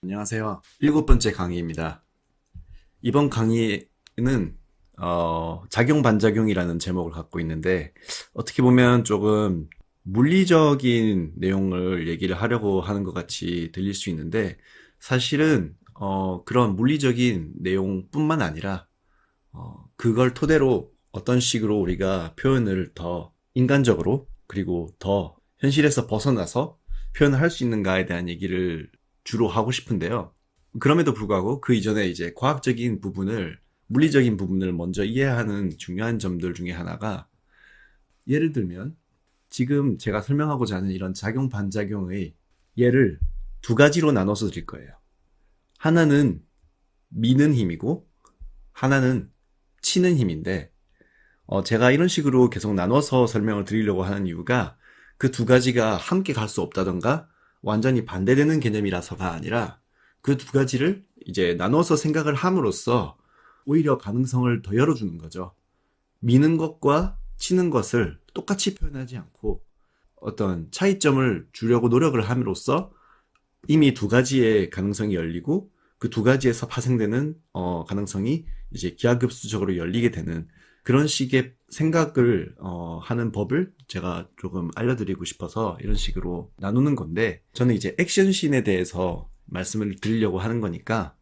안녕하세요. 7번째 강의입니다. 이번 강의는 작용 반작용이라는 제목을 갖고 있는데, 어떻게 보면 조금 물리적인 내용을 얘기를 하려고 하는 것 같이 들릴 수 있는데, 사실은 그런 물리적인 내용뿐만 아니라 그걸 토대로 어떤 식으로 우리가 표현을 더 인간적으로, 그리고 더 현실에서 벗어나서 표현을 할 수 있는가에 대한 얘기를 주로 하고 싶은데요. 그럼에도 불구하고 그 이전에 이제 과학적인 부분을, 물리적인 부분을 먼저 이해하는 중요한 점들 중에 하나가, 예를 들면 지금 제가 설명하고자 하는 이런 작용 반작용의 예를 두 가지로 나눠서 드릴 거예요. 하나는 미는 힘이고 하나는 치는 힘인데, 제가 이런 식으로 계속 나눠서 설명을 드리려고 하는 이유가, 그 두 가지가 함께 갈 수 없다던가 완전히 반대되는 개념이라서가 아니라, 그 두 가지를 이제 나눠서 생각을 함으로써 오히려 가능성을 더 열어주는 거죠. 미는 것과 치는 것을 똑같이 표현하지 않고 어떤 차이점을 주려고 노력을 함으로써 이미 두 가지의 가능성이 열리고, 그 두 가지에서 파생되는 가능성이 이제 기하급수적으로 열리게 되는 그런 식의 생각을 하는 법을 제가 조금 알려드리고 싶어서 이런 식으로 나누는 건데, 저는 이제 액션씬에 대해서 말씀을 드리려고 하는 거니까,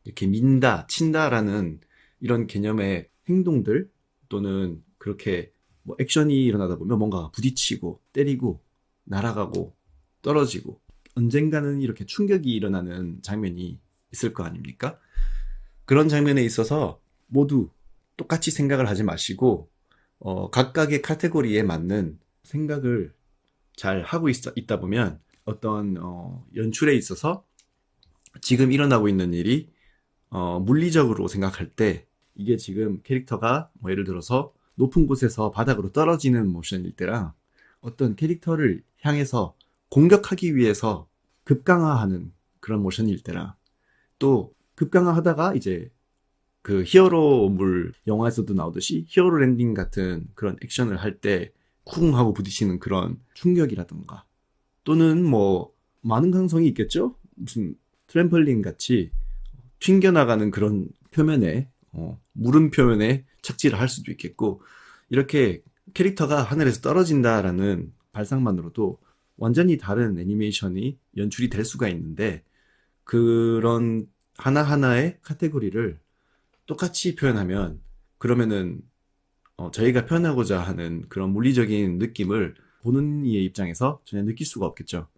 이렇게 민다, 친다라는 이런 개념의 행동들, 또는 그렇게 뭐 액션이 일어나다 보면 뭔가 부딪히고 때리고 날아가고 떨어지고 언젠가는 이렇게 충격이 일어나는 장면이 있을 거 아닙니까? 그런 장면에 있어서 모두 똑같이 생각을 하지 마시고 각각의 카테고리에 맞는 생각을 잘 하고 있다 보면, 어떤 연출에 있어서 지금 일어나고 있는 일이 물리적으로 생각할 때, 이게 지금 캐릭터가 뭐 예를 들어서 높은 곳에서 바닥으로 떨어지는 모션일 때랑, 어떤 캐릭터를 향해서 공격하기 위해서 급강하하는 그런 모션일 때랑, 또 급강하하다가 이제 그 히어로물 영화에서도 나오듯이 히어로 랜딩 같은 그런 액션을 할 때 쿵 하고 부딪히는 그런 충격이라던가, 또는 뭐 많은 가능성이 있겠죠? 무슨 트램펄린 같이 튕겨나가는 그런 표면에, 물음 표면에 착지를 할 수도 있겠고, 이렇게 캐릭터가 하늘에서 떨어진다라는 발상만으로도 완전히 다른 애니메이션이 연출이 될 수가 있는데, 그런 하나하나의 카테고리를 똑같이 표현하면, 그러면은 저희가 표현하고자 하는 그런 물리적인 느낌을 보는 이의 입장에서 전혀 느낄 수가 없겠죠.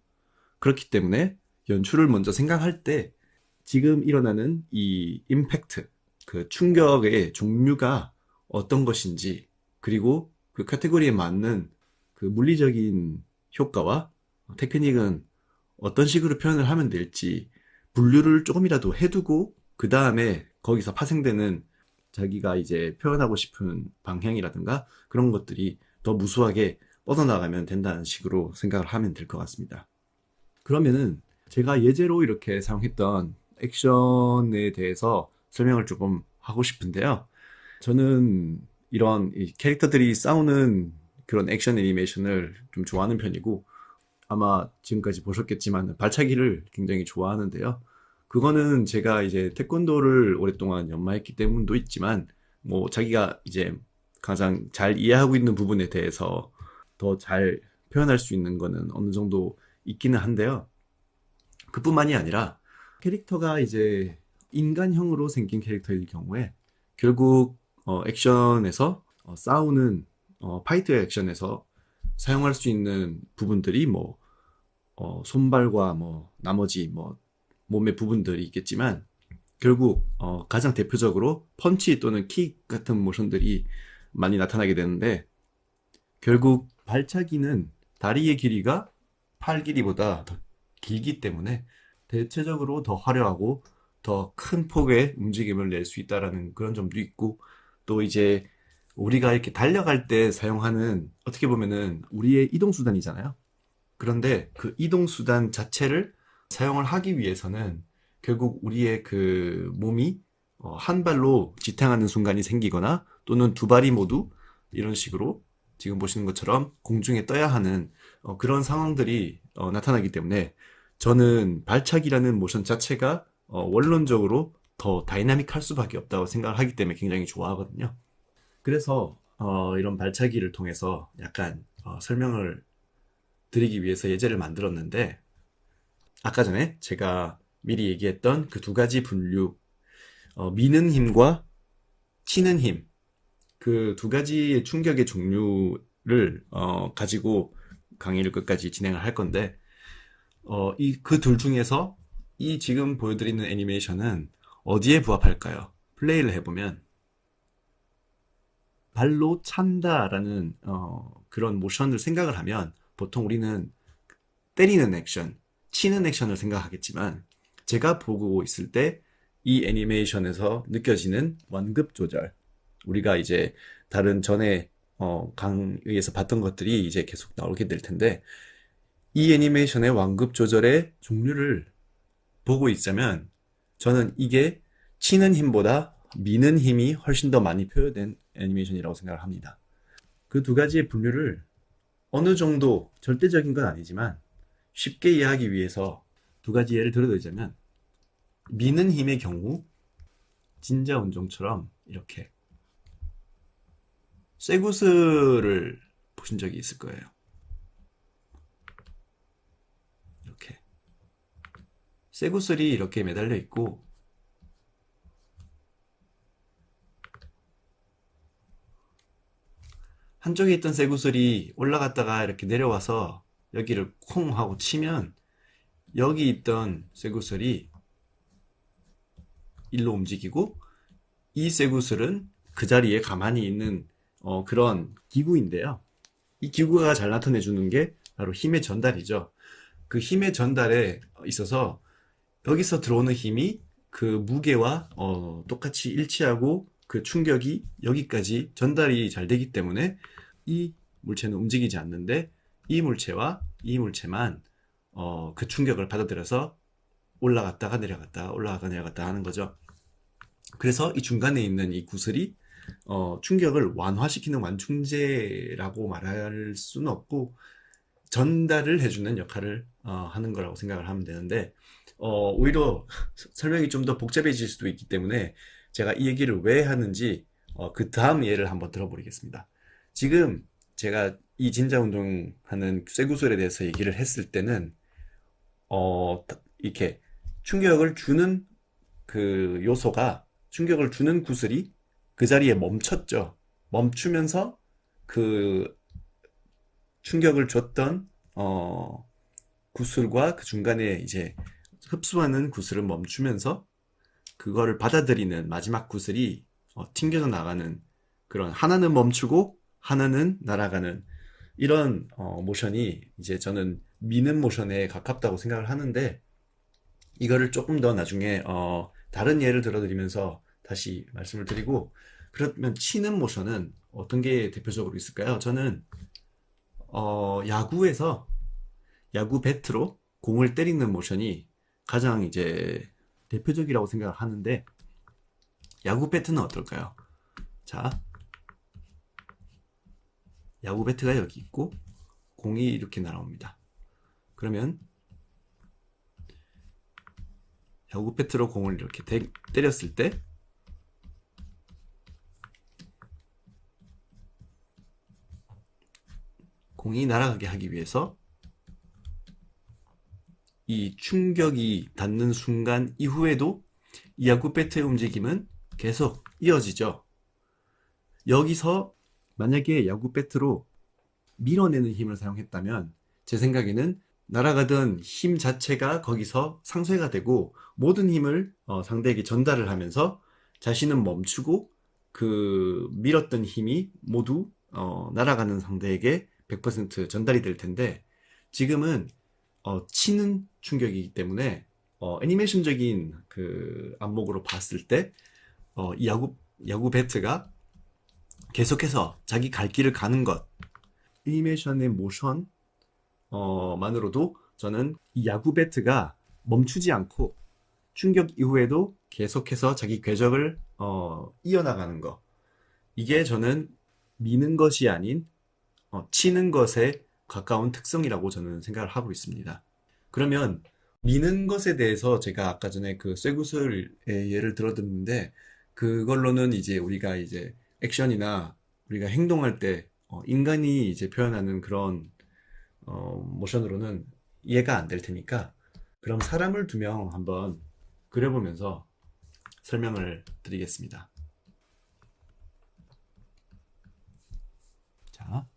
그렇기 때문에 연출을 먼저 생각할 때 지금 일어나는 이 임팩트, 그 충격의 종류가 어떤 것인지, 그리고 그 카테고리에 맞는 그 물리적인 효과와 테크닉은 어떤 식으로 표현을 하면 될지 분류를 조금이라도 해두고, 그 다음에 거기서 파생되는 자기가 이제 표현하고 싶은 방향이라든가 그런 것들이 더 무수하게 뻗어나가면 된다는 식으로 생각을 하면 될 것 같습니다. 그러면은 제가 예제로 이렇게 사용했던 액션에 대해서 설명을 조금 하고 싶은데요. 저는 이런 이 캐릭터들이 싸우는 그런 액션 애니메이션을 좀 좋아하는 편이고, 아마 지금까지 보셨겠지만 발차기를 굉장히 좋아하는데요. 그거는 제가 이제 태권도를 오랫동안 연마했기 때문도 있지만, 뭐 자기가 이제 가장 잘 이해하고 있는 부분에 대해서 더 잘 표현할 수 있는 거는 어느 정도 있기는 한데요. 그뿐만이 아니라 캐릭터가 이제 인간형으로 생긴 캐릭터일 경우에, 결국 액션에서 싸우는 파이트 액션에서 사용할 수 있는 부분들이 뭐 손발과 뭐 나머지 뭐 몸의 부분들이 있겠지만, 결국 가장 대표적으로 펀치 또는 킥 같은 모션들이 많이 나타나게 되는데, 결국 발차기는 다리의 길이가 팔 길이보다 더 길기 때문에 대체적으로 더 화려하고 더 큰 폭의 움직임을 낼 수 있다라는 그런 점도 있고, 또 이제 우리가 이렇게 달려갈 때 사용하는, 어떻게 보면은 우리의 이동수단이잖아요. 그런데 그 이동수단 자체를 사용을 하기 위해서는 결국 우리의 그 몸이 한 발로 지탱하는 순간이 생기거나, 또는 두 발이 모두 이런 식으로 지금 보시는 것처럼 공중에 떠야 하는 그런 상황들이 나타나기 때문에 저는 발차기라는 모션 자체가 원론적으로 더 다이나믹할 수밖에 없다고 생각을 하기 때문에 굉장히 좋아하거든요. 그래서 이런 발차기를 통해서 약간 설명을 드리기 위해서 예제를 만들었는데, 아까 전에 제가 미리 얘기했던 그 두 가지 분류, 미는 힘과 치는 힘, 그 두 가지의 충격의 종류를 가지고 강의를 끝까지 진행을 할 건데, 그 둘 중에서 이 지금 보여드리는 애니메이션은 어디에 부합할까요? 플레이를 해보면 발로 찬다라는 그런 모션을 생각을 하면 보통 우리는 때리는 액션, 치는 액션을 생각하겠지만, 제가 보고 있을 때 이 애니메이션에서 느껴지는 완급 조절, 우리가 이제 다른 전에 강의에서 봤던 것들이 이제 계속 나오게 될 텐데, 이 애니메이션의 완급 조절의 종류를 보고 있자면 저는 이게 치는 힘보다 미는 힘이 훨씬 더 많이 표현된 애니메이션이라고 생각을 합니다. 그 두 가지의 분류를 어느 정도 절대적인 건 아니지만 쉽게 이해하기 위해서 두 가지 예를 들어드리자면, 미는 힘의 경우 진자 운동처럼 이렇게 쇠구슬을 보신 적이 있을 거예요. 이렇게 쇠구슬이 이렇게 매달려 있고, 한쪽에 있던 쇠구슬이 올라갔다가 이렇게 내려와서 여기를 콩 하고 치면 여기 있던 쇠구슬이 일로 움직이고, 이 쇠구슬은 그 자리에 가만히 있는 그런 기구인데요. 이 기구가 잘 나타내 주는 게 바로 힘의 전달이죠. 그 힘의 전달에 있어서 여기서 들어오는 힘이 그 무게와 똑같이 일치하고 그 충격이 여기까지 전달이 잘 되기 때문에 이 물체는 움직이지 않는데, 이 물체와 이 물체만 그 충격을 받아들여서 올라갔다가 내려갔다가 올라갔다가 내려갔다 하는 거죠. 그래서 이 중간에 있는 이 구슬이 충격을 완화시키는 완충제라고 말할 수는 없고, 전달을 해주는 역할을 하는 거라고 생각을 하면 되는데, 오히려 설명이 좀 더 복잡해질 수도 있기 때문에 제가 이 얘기를 왜 하는지 그 다음 예를 한번 들어보겠습니다. 지금 제가 이 진자 운동하는 쇠구슬에 대해서 얘기를 했을 때는 이렇게 충격을 주는 그 요소가, 충격을 주는 구슬이 그 자리에 멈췄죠. 멈추면서 그 충격을 줬던 구슬과 그 중간에 이제 흡수하는 구슬을 멈추면서 그거를 받아들이는 마지막 구슬이 튕겨져 나가는, 그런, 하나는 멈추고 하나는 날아가는 이런 모션이 이제 저는 미는 모션에 가깝다고 생각을 하는데, 이거를 조금 더 나중에 다른 예를 들어드리면서 다시 말씀을 드리고, 그러면 치는 모션은 어떤 게 대표적으로 있을까요? 저는 야구에서 야구 배트로 공을 때리는 모션이 가장 이제 대표적이라고 생각을 하는데, 야구 배트는 어떨까요? 자, 야구 배트가 여기 있고 공이 이렇게 날아옵니다. 그러면 야구 배트로 공을 이렇게 때렸을 때 공이 날아가게 하기 위해서 이 충격이 닿는 순간 이후에도 이 야구 배트의 움직임은 계속 이어지죠. 여기서 만약에 야구 배트로 밀어내는 힘을 사용했다면 제 생각에는 날아가던 힘 자체가 거기서 상쇄가 되고, 모든 힘을 상대에게 전달을 하면서 자신은 멈추고 그 밀었던 힘이 모두 날아가는 상대에게 100% 전달이 될 텐데, 지금은 치는 충격이기 때문에 애니메이션적인 그 안목으로 봤을 때 이 야구 배트가 계속해서 자기 갈 길을 가는 것, 애니메이션의 모션 만으로도 저는 이 야구 배트가 멈추지 않고 충격 이후에도 계속해서 자기 궤적을 이어나가는 것, 이게 저는 미는 것이 아닌 치는 것에 가까운 특성이라고 저는 생각을 하고 있습니다. 그러면 미는 것에 대해서 제가 아까 전에 그 쇠구슬의 예를 들어드렸는데 그걸로는 이제 우리가 이제 액션이나 우리가 행동할 때 인간이 이제 표현하는 그런 모션으로는 이해가 안 될 테니까 그럼 사람을 두 명 한번 그려보면서 설명을 드리겠습니다. 자,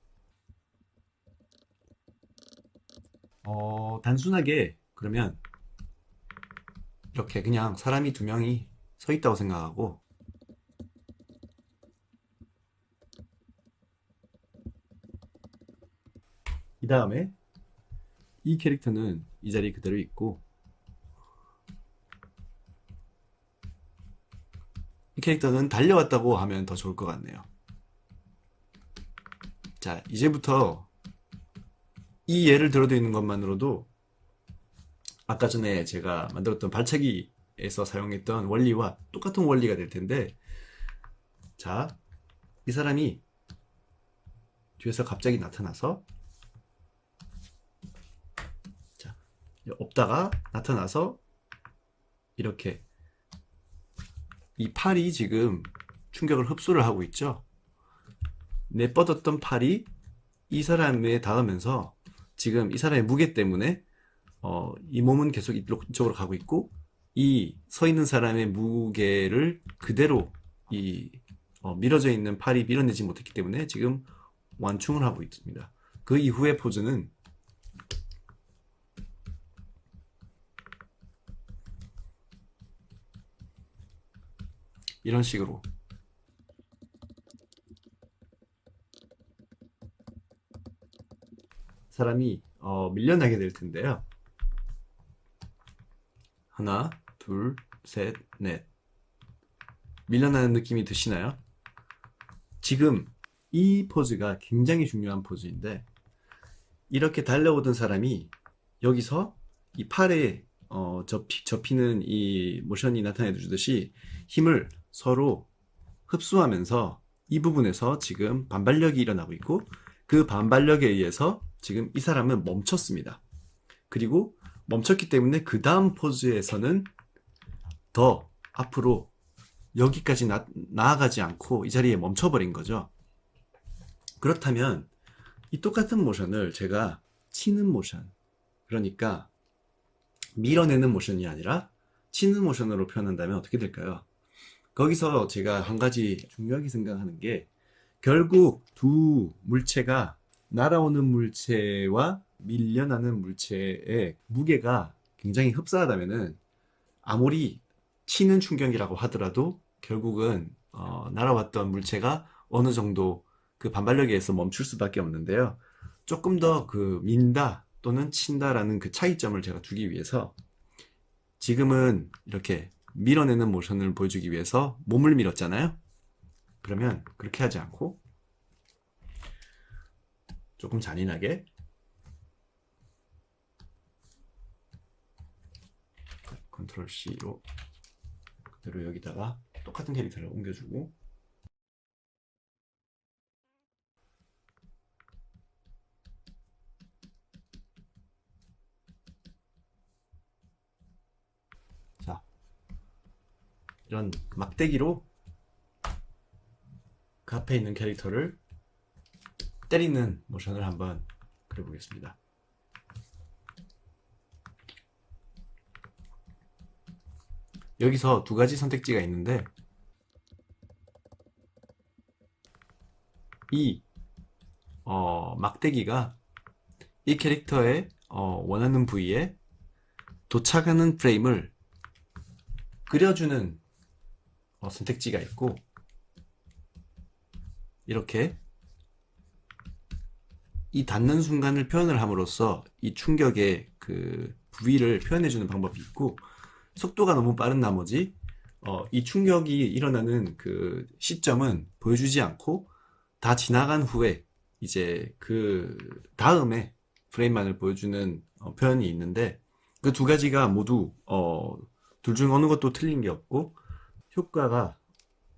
단순하게 그러면 이렇게 그냥 사람이 두 명이 서 있다고 생각하고 이 다음에 이 캐릭터는 이 자리에 그대로 있고 이 캐릭터는 달려왔다고 하면 더 좋을 것 같네요. 자, 이제부터 이 예를 들어도 있는 것만으로도 아까 전에 제가 만들었던 발차기에서 사용했던 원리와 똑같은 원리가 될 텐데 자, 이 사람이 뒤에서 갑자기 나타나서 자, 없다가 나타나서 이렇게 이 팔이 지금 충격을 흡수를 하고 있죠. 내뻗었던 팔이 이 사람에 닿으면서 지금 이 사람의 무게 때문에 이 몸은 계속 이쪽으로 가고 있고 이 서 있는 사람의 무게를 그대로 이 밀어져 있는 팔이 밀어내지 못했기 때문에 지금 완충을 하고 있습니다. 그 이후의 포즈는 이런 식으로 사람이 밀려나게 될 텐데요. 하나, 둘, 셋, 넷. 밀려나는 느낌이 드시나요? 지금 이 포즈가 굉장히 중요한 포즈인데 이렇게 달려오던 사람이 여기서 이 팔에 접히는 이 모션이 나타내 주듯이 힘을 서로 흡수하면서 이 부분에서 지금 반발력이 일어나고 있고 그 반발력에 의해서 지금 이 사람은 멈췄습니다. 그리고 멈췄기 때문에 그 다음 포즈에서는 더 앞으로 여기까지 나아가지 않고 이 자리에 멈춰버린 거죠. 그렇다면 이 똑같은 모션을 제가 치는 모션, 그러니까 밀어내는 모션이 아니라 치는 모션으로 표현한다면 어떻게 될까요? 거기서 제가 한 가지 중요하게 생각하는 게 결국 두 물체가 날아오는 물체와 밀려나는 물체의 무게가 굉장히 흡사하다면은 아무리 치는 충격이라고 하더라도 결국은 날아왔던 물체가 어느 정도 그 반발력에 의해서 멈출 수밖에 없는데요. 조금 더 그 민다 또는 친다라는 그 차이점을 제가 두기 위해서 지금은 이렇게 밀어내는 모션을 보여주기 위해서 몸을 밀었잖아요. 그러면 그렇게 하지 않고 조금 잔인하게 컨트롤 C로 그대로 여기다가 똑같은 캐릭터를 옮겨주고 자, 이런 막대기로 그 앞에 있는 캐릭터를 때리는 모션을 한번 그려보겠습니다. 여기서 두 가지 선택지가 있는데 이 막대기가 이 캐릭터의 원하는 부위에 도착하는 프레임을 그려주는 선택지가 있고 이렇게 이 닿는 순간을 표현을 함으로써 이 충격의 그 부위를 표현해주는 방법이 있고 속도가 너무 빠른 나머지 이 충격이 일어나는 그 시점은 보여주지 않고 다 지나간 후에 이제 그 다음에 프레임만을 보여주는 표현이 있는데 그 두 가지가 모두 둘 중 어느 것도 틀린 게 없고 효과가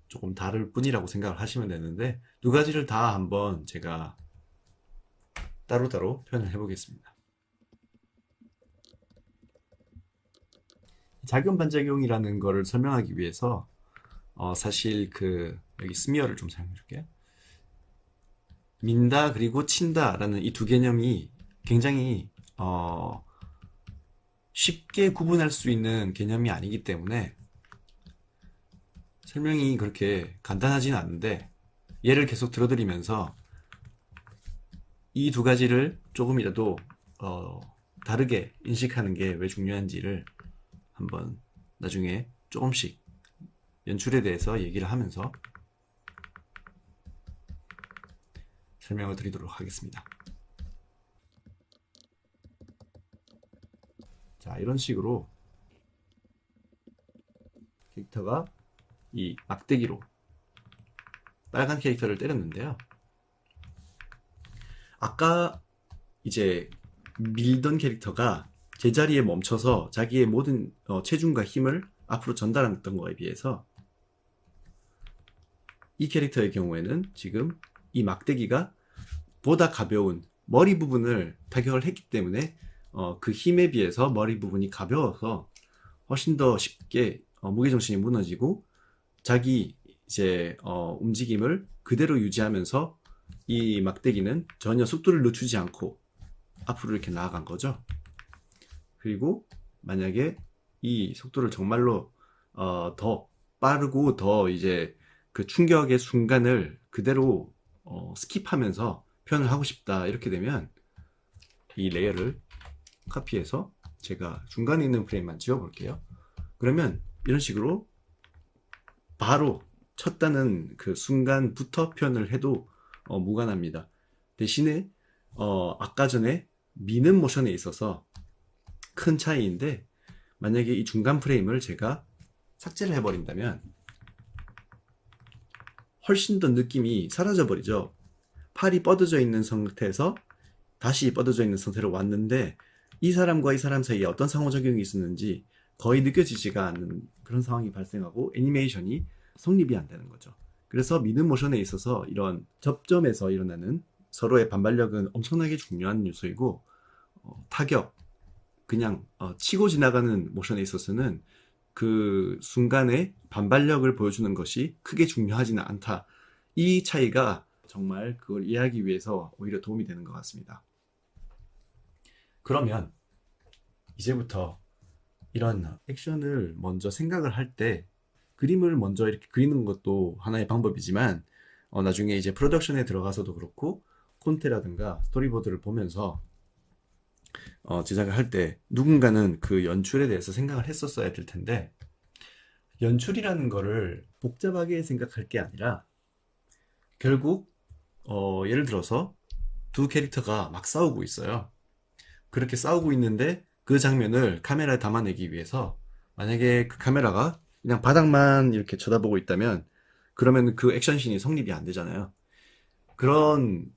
조금 다를 뿐이라고 생각을 하시면 되는데 두 가지를 다 한번 제가 따로따로 표현을 해보겠습니다. 작용 반작용이라는 거를 설명하기 위해서 사실 여기 스미어를 좀 사용해 줄게요. 민다 그리고 친다라는 이 두 개념이 굉장히 쉽게 구분할 수 있는 개념이 아니기 때문에 설명이 그렇게 간단하지는 않은데, 예를 계속 들어드리면서 이 두 가지를 조금이라도 다르게 인식하는 게 왜 중요한지를 한번 나중에 조금씩 연출에 대해서 얘기를 하면서 설명을 드리도록 하겠습니다. 자, 이런 식으로 캐릭터가 이 막대기로 빨간 캐릭터를 때렸는데요. 아까 이제 밀던 캐릭터가 제자리에 멈춰서 자기의 모든 체중과 힘을 앞으로 전달했던 거에 비해서 이 캐릭터의 경우에는 지금 이 막대기가 보다 가벼운 머리 부분을 타격을 했기 때문에 그 힘에 비해서 머리 부분이 가벼워서 훨씬 더 쉽게 무게중심이 무너지고 자기 이제 움직임을 그대로 유지하면서 이 막대기는 전혀 속도를 늦추지 않고 앞으로 이렇게 나아간 거죠. 그리고 만약에 이 속도를 정말로 더 빠르고 더 이제 그 충격의 순간을 그대로 스킵하면서 표현을 하고 싶다, 이렇게 되면 이 레이어를 카피해서 제가 중간에 있는 프레임만 지워 볼게요. 그러면 이런 식으로 바로 쳤다는 그 순간부터 표현을 해도 무관합니다. 대신에 아까 전에 미는 모션에 있어서 큰 차이인데, 만약에 이 중간 프레임을 제가 삭제를 해버린다면 훨씬 더 느낌이 사라져 버리죠. 팔이 뻗어져 있는 상태에서 다시 뻗어져 있는 상태로 왔는데 이 사람과 이 사람 사이에 어떤 상호작용이 있었는지 거의 느껴지지가 않는 그런 상황이 발생하고 애니메이션이 성립이 안 되는 거죠. 그래서 미드 모션에 있어서 이런 접점에서 일어나는 서로의 반발력은 엄청나게 중요한 요소이고, 타격, 그냥 치고 지나가는 모션에 있어서는 그 순간에 반발력을 보여주는 것이 크게 중요하지는 않다. 이 차이가 정말 그걸 이해하기 위해서 오히려 도움이 되는 것 같습니다. 그러면 이제부터 이런 액션을 먼저 생각을 할 때 그림을 먼저 이렇게 그리는 것도 하나의 방법이지만, 나중에 이제 프로덕션에 들어가서도 그렇고 콘테라든가 스토리보드를 보면서 제작을 할 때 누군가는 그 연출에 대해서 생각을 했었어야 될 텐데, 연출이라는 거를 복잡하게 생각할 게 아니라 결국 예를 들어서 두 캐릭터가 막 싸우고 있어요. 그렇게 싸우고 있는데 그 장면을 카메라에 담아내기 위해서 만약에 그 카메라가 그냥 바닥만 이렇게 쳐다보고 있다면 그러면 그 액션씬이 성립이 안 되잖아요. 그런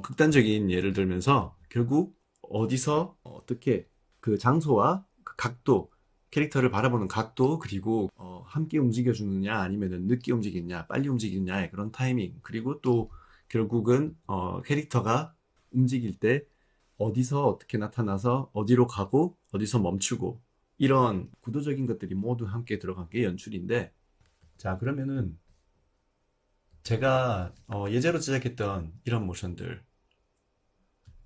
극단적인 예를 들면서 결국 어디서 어떻게 그 장소와 그 각도, 캐릭터를 바라보는 각도, 그리고 함께 움직여주느냐 아니면 늦게 움직이느냐 빨리 움직이느냐의 그런 타이밍, 그리고 또 결국은 캐릭터가 움직일 때 어디서 어떻게 나타나서 어디로 가고 어디서 멈추고, 이런 구도적인 것들이 모두 함께 들어간 게 연출인데, 자 그러면은 제가 예제로 제작했던 이런 모션들,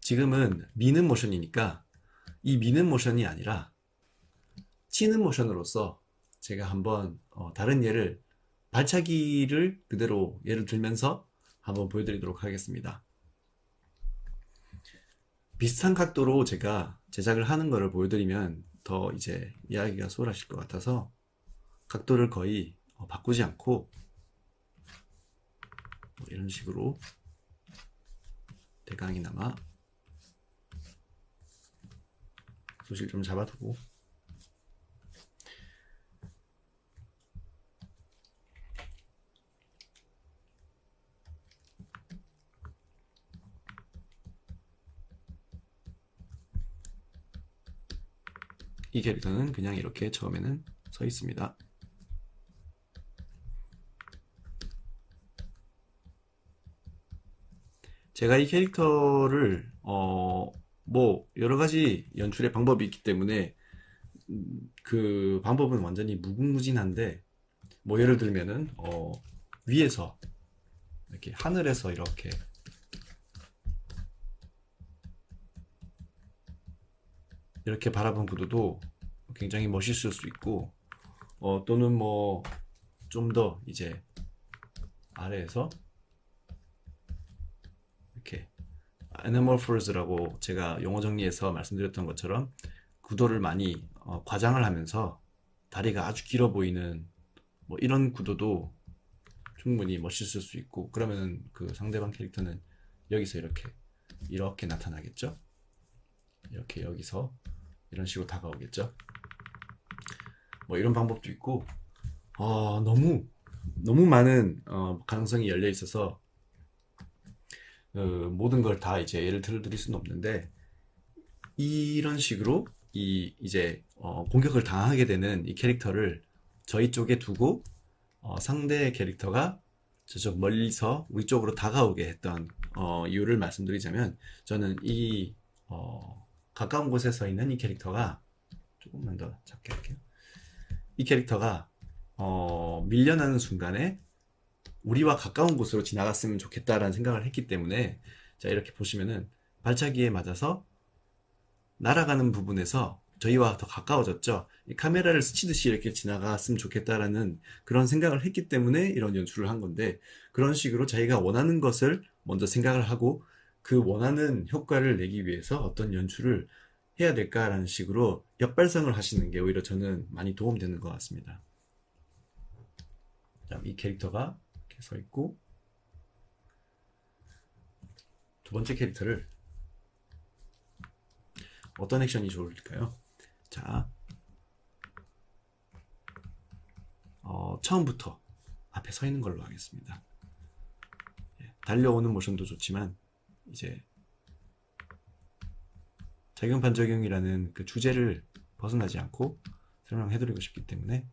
지금은 미는 모션이니까 이 미는 모션이 아니라 치는 모션으로서 제가 한번 다른 예를, 발차기를 그대로 예를 들면서 한번 보여드리도록 하겠습니다. 비슷한 각도로 제가 제작을 하는 거를 보여드리면 더 이제 이야기가 수월하실 것 같아서 각도를 거의 바꾸지 않고 이런 식으로 대강이나마 소실 좀 잡아두고, 이 캐릭터는 그냥 이렇게 처음에는 서 있습니다. 제가 이 캐릭터를 뭐 여러 가지 연출의 방법이 있기 때문에 그 방법은 완전히 무궁무진한데, 뭐 예를 들면은 위에서 이렇게 하늘에서 이렇게 바라본 구도도 굉장히 멋있을 수 있고, 또는 뭐 좀 더 이제 아래에서 이렇게 Anamorphos라고 제가 용어 정리해서 말씀드렸던 것처럼 구도를 많이 과장을 하면서 다리가 아주 길어 보이는 뭐 이런 구도도 충분히 멋있을 수 있고, 그러면은 그 상대방 캐릭터는 여기서 이렇게 나타나겠죠. 이렇게 여기서 이런 식으로 다가오겠죠. 뭐 이런 방법도 있고, 너무 많은 가능성이 열려 있어서 모든 걸 다 이제 예를 들어 드릴 수는 없는데, 이런 식으로 이제 공격을 당하게 되는 이 캐릭터를 저희 쪽에 두고 상대 캐릭터가 저쪽 멀리서 우리 쪽으로 다가오게 했던 이유를 말씀드리자면, 저는 이 가까운 곳에 서 있는 이 캐릭터가, 조금만 더 작게 할게요. 이 캐릭터가 밀려나는 순간에 우리와 가까운 곳으로 지나갔으면 좋겠다라는 생각을 했기 때문에, 자 이렇게 보시면은 발차기에 맞아서 날아가는 부분에서 저희와 더 가까워졌죠. 이 카메라를 스치듯이 이렇게 지나갔으면 좋겠다라는 그런 생각을 했기 때문에 이런 연출을 한 건데, 그런 식으로 자기가 원하는 것을 먼저 생각을 하고 그 원하는 효과를 내기 위해서 어떤 연출을 해야 될까라는 식으로 역발상을 하시는 게 오히려 저는 많이 도움되는 것 같습니다. 자, 이 캐릭터가 이렇게 서 있고, 두 번째 캐릭터를 어떤 액션이 좋을까요? 자, 처음부터 앞에 서 있는 걸로 하겠습니다. 달려오는 모션도 좋지만 이제 작용 반작용이라는 그 주제를 벗어나지 않고 설명해드리고 싶기 때문에,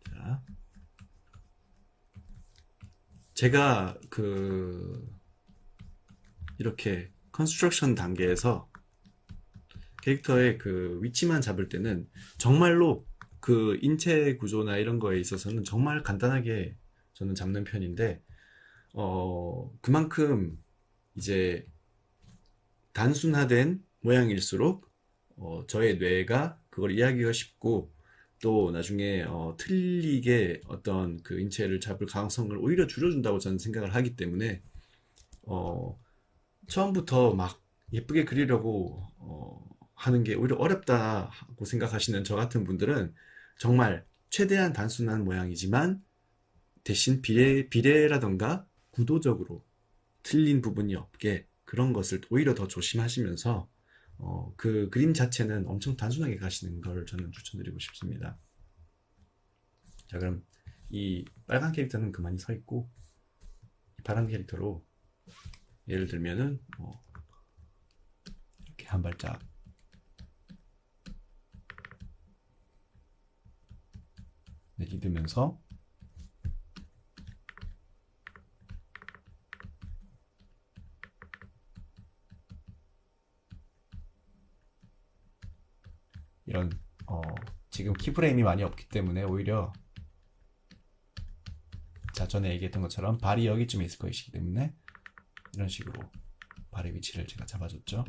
자, 제가 이렇게 컨스트럭션 단계에서 캐릭터의 그 위치만 잡을 때는 정말로 그 인체 구조나 이런 거에 있어서는 정말 간단하게 저는 잡는 편인데, 그만큼 이제 단순화된 모양일수록 저의 뇌가 그걸 이해하기가 쉽고, 또 나중에 틀리게 어떤 그 인체를 잡을 가능성을 오히려 줄여준다고 저는 생각을 하기 때문에, 어, 처음부터 막 예쁘게 그리려고 하는 게 오히려 어렵다고 생각하시는 저 같은 분들은 정말 최대한 단순한 모양이지만 대신 비례라던가 구도적으로 틀린 부분이 없게, 그런 것을 오히려 더 조심하시면서 그 그림 자체는 엄청 단순하게 가시는 걸 저는 추천드리고 싶습니다. 자, 그럼 이 빨간 캐릭터는 그만이 서 있고, 이 파란 캐릭터로 예를 들면은 이렇게 한 발짝 내딛으면서 이런 지금 키프레임이 많이 없기 때문에 오히려, 자 전에 얘기했던 것처럼 발이 여기쯤에 있을 것이기 때문에 이런 식으로 발의 위치를 제가 잡아줬죠.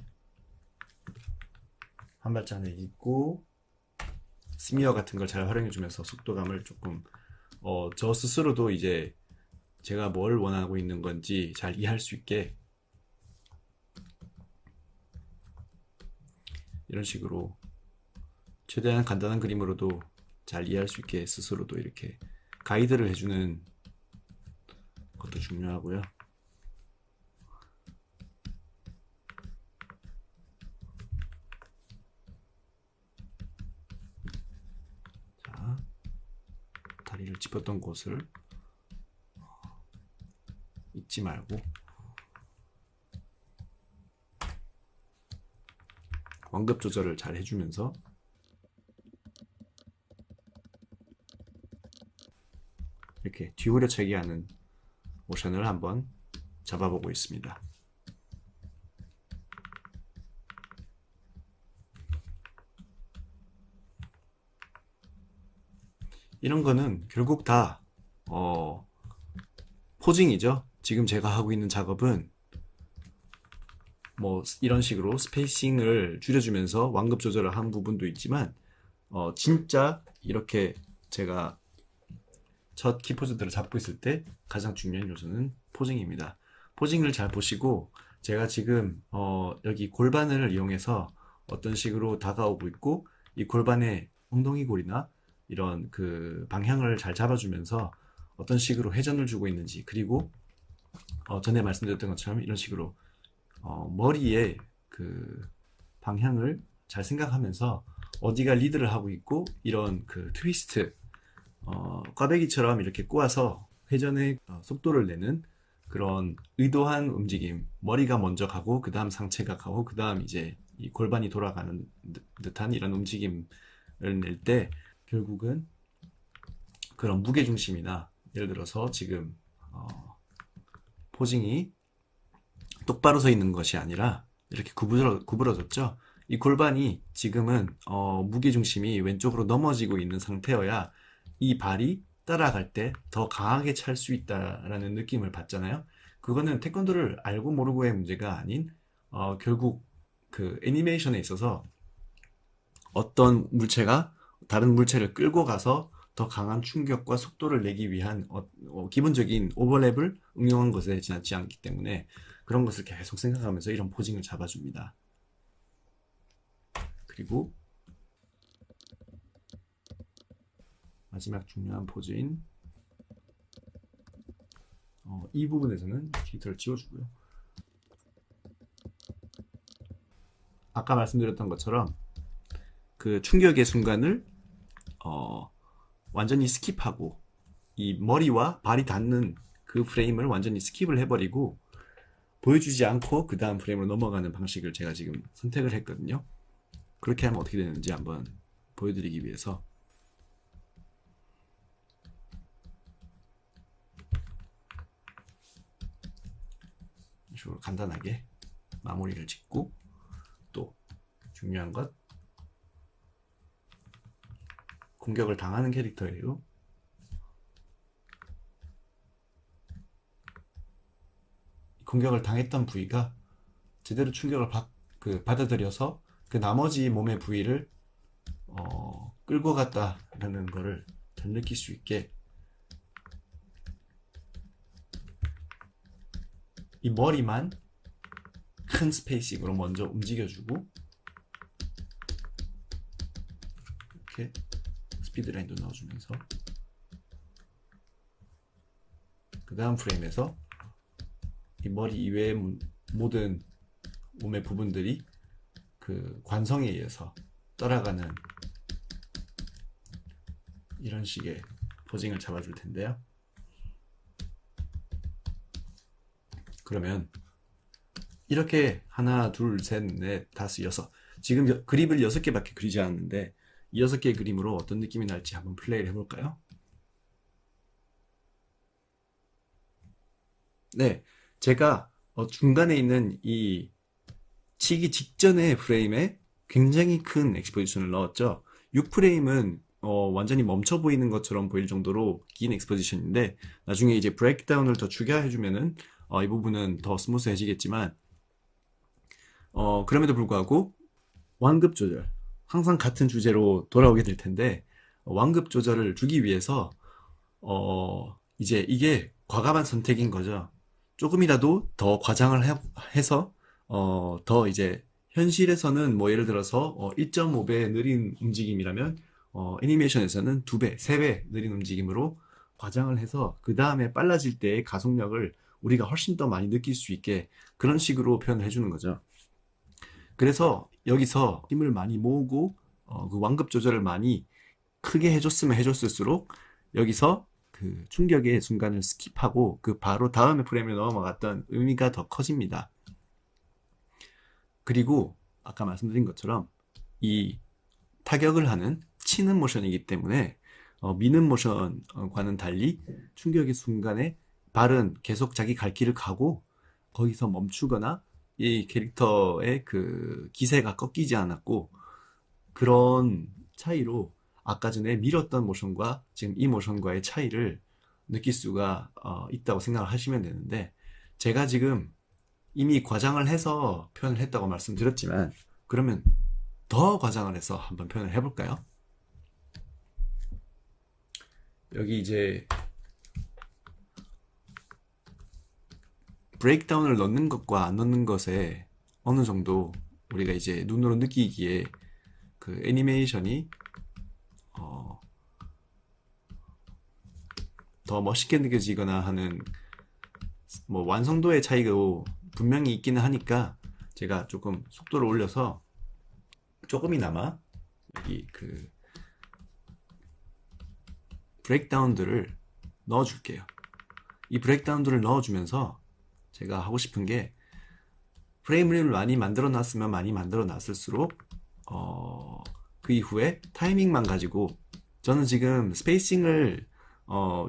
한 발짝 내딛고 스미어 같은 걸 잘 활용해주면서 속도감을 조금 저 스스로도 이제 제가 뭘 원하고 있는 건지 잘 이해할 수 있게 이런 식으로 최대한 간단한 그림으로도 잘 이해할 수 있게 스스로도 이렇게 가이드를 해주는 것도 중요하고요. 자, 다리를 짚었던 곳을 잊지 말고 완급 조절을 잘 해주면서 이렇게 뒤후려차기 하는 모션을 한번 잡아보고 있습니다. 이런 거는 결국 다 포징이죠. 지금 제가 하고 있는 작업은 뭐 이런 식으로 스페이싱을 줄여주면서 완급 조절을 한 부분도 있지만 진짜 이렇게 제가 첫 키포즈들을 잡고 있을 때 가장 중요한 요소는 포징입니다. 포징을 잘 보시고 제가 지금 여기 골반을 이용해서 어떤 식으로 다가오고 있고 이 골반의 엉덩이 골이나 이런 그 방향을 잘 잡아주면서 어떤 식으로 회전을 주고 있는지, 그리고 전에 말씀드렸던 것처럼 이런 식으로 머리의 그 방향을 잘 생각하면서 어디가 리드를 하고 있고 이런 그 트위스트 꽈배기처럼 이렇게 꼬아서 회전의 속도를 내는 그런 의도한 움직임, 머리가 먼저 가고 그 다음 상체가 가고 그 다음 이제 이 골반이 돌아가는 듯한 이런 움직임을 낼 때 결국은 그런 무게중심이나 예를 들어서 지금 포징이 똑바로 서 있는 것이 아니라 이렇게 구부러졌죠. 이 골반이 지금은 무게중심이 왼쪽으로 넘어지고 있는 상태여야 이 발이 따라갈 때 더 강하게 찰 수 있다라는 느낌을 받잖아요. 그거는 태권도를 알고 모르고의 문제가 아닌 결국 그 애니메이션에 있어서 어떤 물체가 다른 물체를 끌고 가서 더 강한 충격과 속도를 내기 위한 기본적인 오버랩을 응용한 것에 지나지 않기 때문에 그런 것을 계속 생각하면서 이런 포징을 잡아줍니다. 그리고 마지막 중요한 포즈인 이 부분에서는 캐릭터를 지워주고요. 아까 말씀드렸던 것처럼 그 충격의 순간을 완전히 스킵하고 이 머리와 발이 닿는 그 프레임을 완전히 스킵을 해버리고 보여주지 않고 그 다음 프레임으로 넘어가는 방식을 제가 지금 선택을 했거든요. 그렇게 하면 어떻게 되는지 한번 보여드리기 위해서 이런 식으로 간단하게 마무리를 짓고, 또 중요한 것, 공격을 당하는 캐릭터예요. 공격을 당했던 부위가 제대로 충격을 받아들여서 그 나머지 몸의 부위를 끌고 갔다라는 거를 잘 느낄 수 있게 이 머리만 큰 스페이싱으로 먼저 움직여주고 이렇게 스피드라인도 넣어주면서 그 다음 프레임에서 이 머리 이외의 모든 몸의 부분들이 그 관성에 의해서 따라가는 이런 식의 포징을 잡아줄 텐데요. 그러면 이렇게 하나, 둘, 셋, 넷, 다섯, 여섯, 지금 그림을 6개밖에 그리지 않았는데 이 6개의 그림으로 어떤 느낌이 날지 한번 플레이를 해볼까요? 네, 제가 중간에 있는 이 치기 직전의 프레임에 굉장히 큰 엑스포지션을 넣었죠. 6프레임은 완전히 멈춰 보이는 것처럼 보일 정도로 긴 엑스포지션인데 나중에 이제 브레이크다운을 더 추가해주면은 이 부분은 더 스무스해지겠지만 그럼에도 불구하고 완급 조절, 항상 같은 주제로 돌아오게 될 텐데 완급 조절을 주기 위해서 이제 이게 과감한 선택인 거죠. 조금이라도 더 과장을 해서 더 이제 현실에서는 뭐 예를 들어서 1.5배 느린 움직임이라면 애니메이션에서는 2배, 3배 느린 움직임으로 과장을 해서 그 다음에 빨라질 때의 가속력을 우리가 훨씬 더 많이 느낄 수 있게 그런 식으로 표현을 해주는 거죠. 그래서 여기서 힘을 많이 모으고 그 완급 조절을 많이 크게 해줬으면 해줬을수록 여기서 그 충격의 순간을 스킵하고 그 바로 다음에 프레임에 넘어갔던 의미가 더 커집니다. 그리고 아까 말씀드린 것처럼 이 타격을 하는 치는 모션이기 때문에 미는 모션과는 달리 충격의 순간에 발은 계속 자기 갈 길을 가고 거기서 멈추거나 이 캐릭터의 그 기세가 꺾이지 않았고, 그런 차이로 아까 전에 밀었던 모션과 지금 이 모션과의 차이를 느낄 수가 있다고 생각을 하시면 되는데, 제가 지금 이미 과장을 해서 표현을 했다고 말씀드렸지만, 그러면 더 과장을 해서 한번 표현을 해볼까요? 여기 이제 브레이크다운을 넣는 것과 안 넣는 것에 어느 정도 우리가 이제 눈으로 느끼기에 그 애니메이션이 더 멋있게 느껴지거나 하는 뭐 완성도의 차이가 분명히 있기는 하니까, 제가 조금 속도를 올려서 조금이나마 여기 그 브레이크다운들을 넣어줄게요. 이 브레이크다운들을 넣어주면서 제가 하고 싶은 게, 프레임을 많이 만들어 놨으면 많이 만들어 놨을수록 그 이후에 타이밍만 가지고, 저는 지금 스페이싱을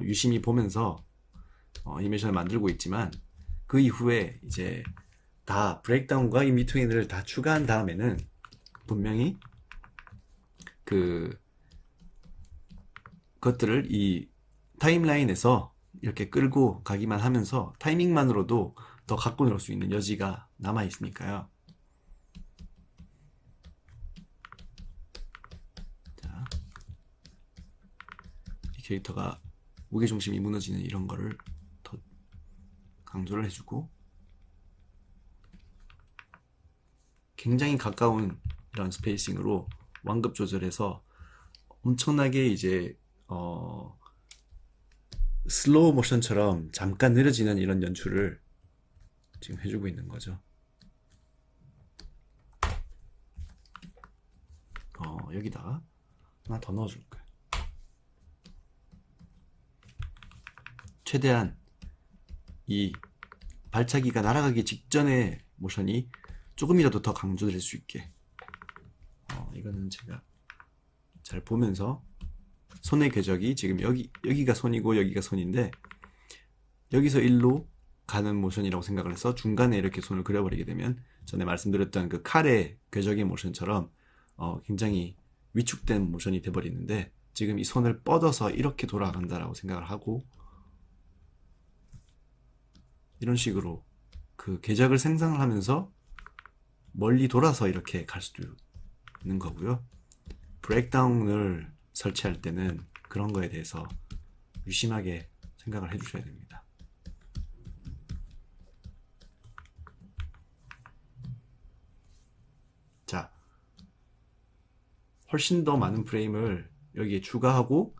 유심히 보면서 애니메이션을 만들고 있지만, 그 이후에 이제 다 브레이크다운과 인비트윈을 다 추가한 다음에는 분명히 그 것들을 이 타임라인에서 이렇게 끌고 가기만 하면서 타이밍만으로도 더 갖고 놀 수 있는 여지가 남아 있으니까요. 자, 이 캐릭터가 무게중심이 무너지는 이런 거를 더 강조를 해주고, 굉장히 가까운 이런 스페이싱으로 완급 조절해서 엄청나게 이제 슬로우 모션처럼 잠깐 느려지는 이런 연출을 지금 해주고 있는 거죠. 여기다가 하나 더 넣어줄 거예요. 최대한 이 발차기가 날아가기 직전의 모션이 조금이라도 더 강조될 수 있게, 이거는 제가 잘 보면서, 손의 궤적이 지금 여기가 손이고 여기가 손인데, 여기서 일로 가는 모션이라고 생각을 해서 중간에 이렇게 손을 그려버리게 되면, 전에 말씀드렸던 그 칼의 궤적의 모션처럼 굉장히 위축된 모션이 돼버리는데, 지금 이 손을 뻗어서 이렇게 돌아간다라고 생각을 하고, 이런 식으로 그 궤적을 생성을 하면서 멀리 돌아서 이렇게 갈 수도 있는 거고요. 브레이크다운을 설치할 때는 그런 거에 대해서 유심하게 생각을 해주셔야 됩니다. 자, 훨씬 더 많은 프레임을 여기에 추가하고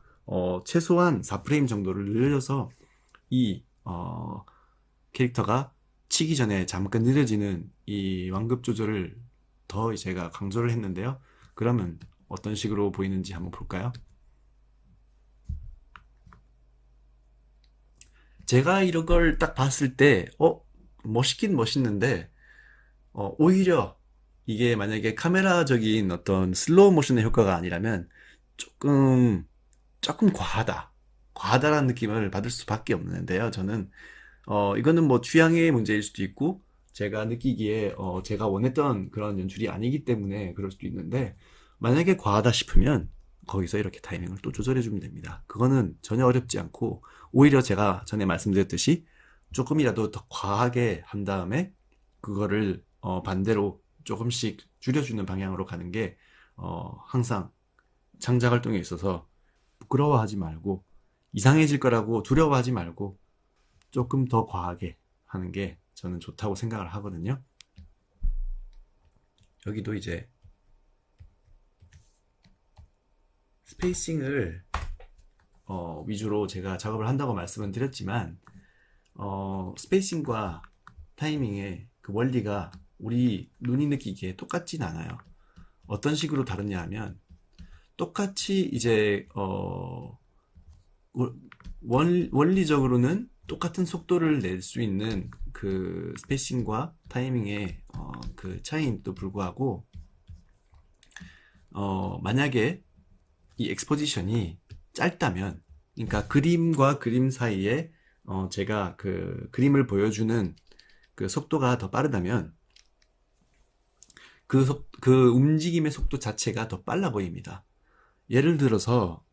최소한 4프레임 정도를 늘려서 이 캐릭터가 치기 전에 잠깐 느려지는 이 완급 조절을 더 제가 강조를 했는데요. 그러면 어떤 식으로 보이는지 한번 볼까요? 제가 이런 걸 딱 봤을 때 멋있긴 멋있는데, 오히려 이게 만약에 카메라적인 어떤 슬로우 모션의 효과가 아니라면 조금 과하다라는 느낌을 받을 수밖에 없는데요. 저는 이거는 뭐 취향의 문제일 수도 있고, 제가 느끼기에 제가 원했던 그런 연출이 아니기 때문에 그럴 수도 있는데, 만약에 과하다 싶으면 거기서 이렇게 타이밍을 또 조절해 주면 됩니다. 그거는 전혀 어렵지 않고, 오히려 제가 전에 말씀드렸듯이 조금이라도 더 과하게 한 다음에 그거를 반대로 조금씩 줄여주는 방향으로 가는 게 항상 창작 활동에 있어서 부끄러워하지 말고, 이상해질 거라고 두려워하지 말고 조금 더 과하게 하는 게 저는 좋다고 생각을 하거든요. 여기도 이제 스페이싱을 위주로 제가 작업을 한다고 말씀은 드렸지만, 스페이싱과 타이밍의 그 원리가 우리 눈이 느끼기에 똑같진 않아요. 어떤 식으로 다르냐 하면, 똑같이 이제 원리적으로는 똑같은 속도를 낼 수 있는 그 스페이싱과 타이밍의 그 차이임에도 불구하고, 만약에 이 엑스포지션이 짧다면, 그러니까 그림과 그림 사이에 제가 그 그림을 보여주는 그 속도가 더 빠르다면 그 움직임의 속도 자체가 더 빨라 보입니다. 예를 들어서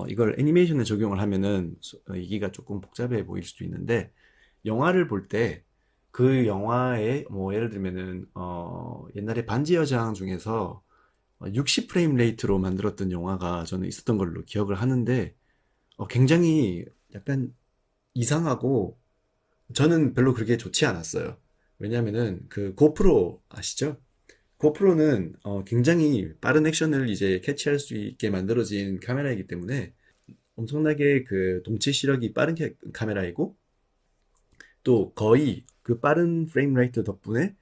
이걸 애니메이션에 적용을 하면은 이기가 조금 복잡해 보일 수도 있는데, 영화를 볼 때 그 영화에 뭐 예를 들면은 옛날에 반지 여장 중에서 60프레임 레이트로 만들었던 영화가 저는 있었던 걸로 기억을 하는데, 굉장히 약간 이상하고 저는 별로 그렇게 좋지 않았어요. 왜냐면은 그 고프로 아시죠? 고프로는 굉장히 빠른 액션을 이제 캐치할 수 있게 만들어진 카메라이기 때문에 엄청나게 그 동체 시력이 빠른 카메라이고, 또 거의 그 빠른 프레임 레이트 덕분에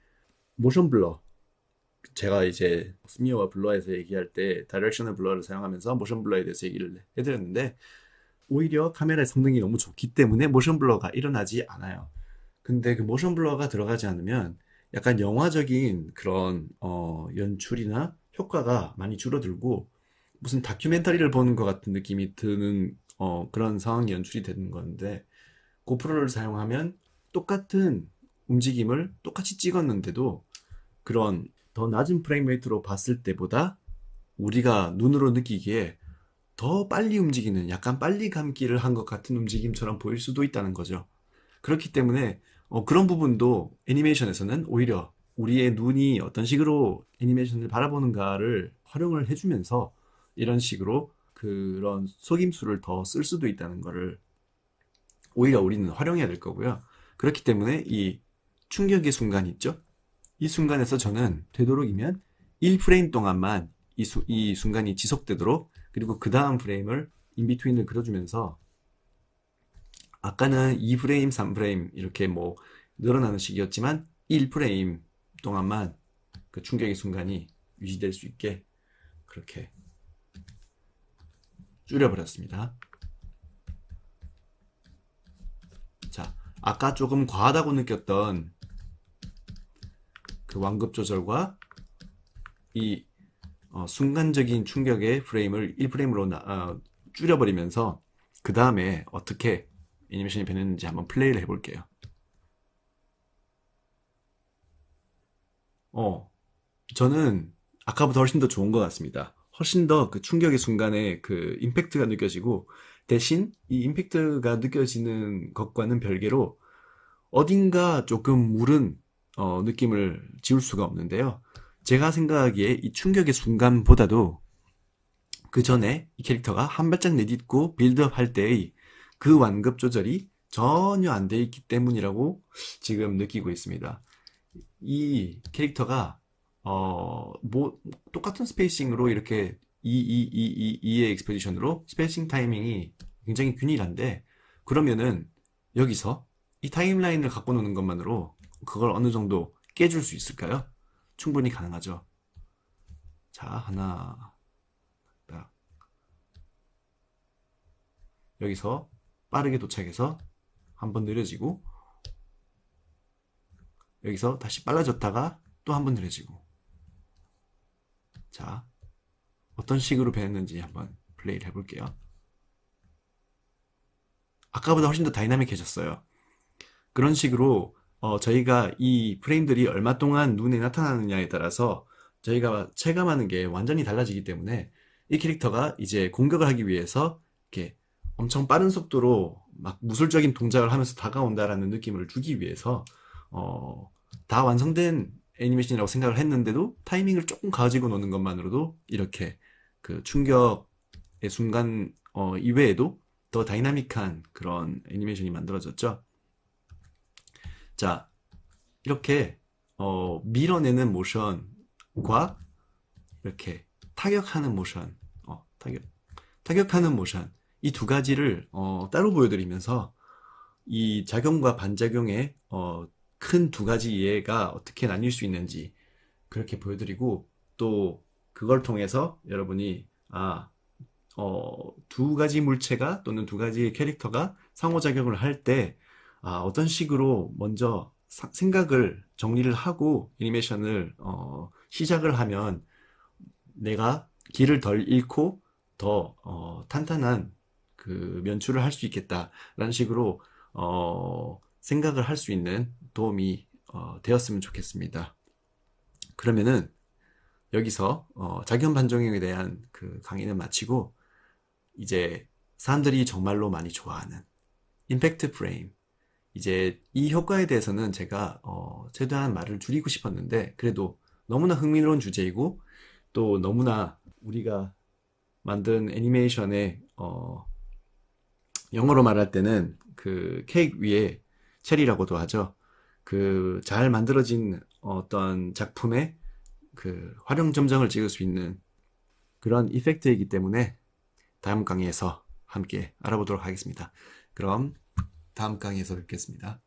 모션 블러, 제가 이제 스미어와 블러에서 얘기할 때 다이렉셔널 블러를 사용하면서 모션 블러에 대해서 얘기를 해드렸는데, 오히려 카메라의 성능이 너무 좋기 때문에 모션 블러가 일어나지 않아요. 근데 그 모션 블러가 들어가지 않으면 약간 영화적인 그런 연출이나 효과가 많이 줄어들고, 무슨 다큐멘터리를 보는 것 같은 느낌이 드는 그런 상황이 연출이 되는 건데, 고프로를 사용하면 똑같은 움직임을 똑같이 찍었는데도 그런 더 낮은 프레임 레이트로 봤을 때보다 우리가 눈으로 느끼기에 더 빨리 움직이는, 약간 빨리 감기를 한 것 같은 움직임처럼 보일 수도 있다는 거죠. 그렇기 때문에 그런 부분도 애니메이션에서는 오히려 우리의 눈이 어떤 식으로 애니메이션을 바라보는가를 활용을 해주면서 이런 식으로 그런 속임수를 더 쓸 수도 있다는 거를 오히려 우리는 활용해야 될 거고요. 그렇기 때문에 이 충격의 순간 있죠? 이 순간에서 저는 되도록이면 1프레임 동안만 이 순간이 지속되도록, 그리고 그 다음 프레임을 인비트윈을 그려주면서, 아까는 2프레임, 3프레임 이렇게 뭐 늘어나는 식이었지만 1프레임 동안만 그 충격의 순간이 유지될 수 있게 그렇게 줄여버렸습니다. 자, 아까 조금 과하다고 느꼈던 그 완급 조절과 이 순간적인 충격의 프레임을 1프레임으로 줄여버리면서 그 다음에 어떻게 애니메이션이 변했는지 한번 플레이를 해볼게요. 저는 아까보다 훨씬 더 좋은 것 같습니다. 훨씬 더 그 충격의 순간에 그 임팩트가 느껴지고, 대신 이 임팩트가 느껴지는 것과는 별개로 어딘가 조금 무른 느낌을 지울 수가 없는데요. 제가 생각하기에 이 충격의 순간보다도 그 전에 이 캐릭터가 한 발짝 내딛고 빌드업 할 때의 그 완급 조절이 전혀 안 돼 있기 때문이라고 지금 느끼고 있습니다. 이 캐릭터가 뭐 똑같은 스페이싱으로 이렇게 2의 익스페디션으로 스페이싱 타이밍이 굉장히 균일한데, 그러면은 여기서 이 타임라인을 갖고 노는 것만으로 그걸 어느 정도 깨줄 수 있을까요? 충분히 가능하죠. 자, 하나, 딱. 여기서 빠르게 도착해서 한번 느려지고, 여기서 다시 빨라졌다가 또 한번 느려지고. 자, 어떤 식으로 변했는지 한번 플레이를 해볼게요. 아까보다 훨씬 더 다이나믹해졌어요. 그런 식으로 저희가 이 프레임들이 얼마 동안 눈에 나타나느냐에 따라서 저희가 체감하는 게 완전히 달라지기 때문에, 이 캐릭터가 이제 공격을 하기 위해서 이렇게 엄청 빠른 속도로 막 무술적인 동작을 하면서 다가온다라는 느낌을 주기 위해서 다 완성된 애니메이션이라고 생각을 했는데도 타이밍을 조금 가지고 노는 것만으로도 이렇게 그 충격의 순간 이외에도 더 다이나믹한 그런 애니메이션이 만들어졌죠. 자, 이렇게 밀어내는 모션과 이렇게 타격하는 모션, 타격하는 모션, 이 두 가지를 따로 보여드리면서 이 작용과 반작용의 큰 두 가지 이해가 어떻게 나뉠 수 있는지 그렇게 보여드리고, 또 그걸 통해서 여러분이 두 가지 물체가 또는 두 가지 캐릭터가 상호작용을 할 때 어떤 식으로 먼저 생각을 정리를 하고 애니메이션을 시작을 하면 내가 길을 덜 잃고 더 탄탄한 그 면출을 할 수 있겠다라는 식으로 생각을 할 수 있는 도움이 되었으면 좋겠습니다. 그러면은 여기서 자기형 반작용에 대한 그 강의는 마치고 이제 사람들이 정말로 많이 좋아하는 임팩트 프레임, 이제 이 효과에 대해서는 제가 최대한 말을 줄이고 싶었는데 그래도 너무나 흥미로운 주제이고 또 너무나 우리가 만든 애니메이션의 영어로 말할 때는 그 케이크 위에 체리라고도 하죠. 그 잘 만들어진 어떤 작품의 그 활용 점정을 찍을 수 있는 그런 이펙트이기 때문에 다음 강의에서 함께 알아보도록 하겠습니다. 그럼 다음 강의에서 뵙겠습니다.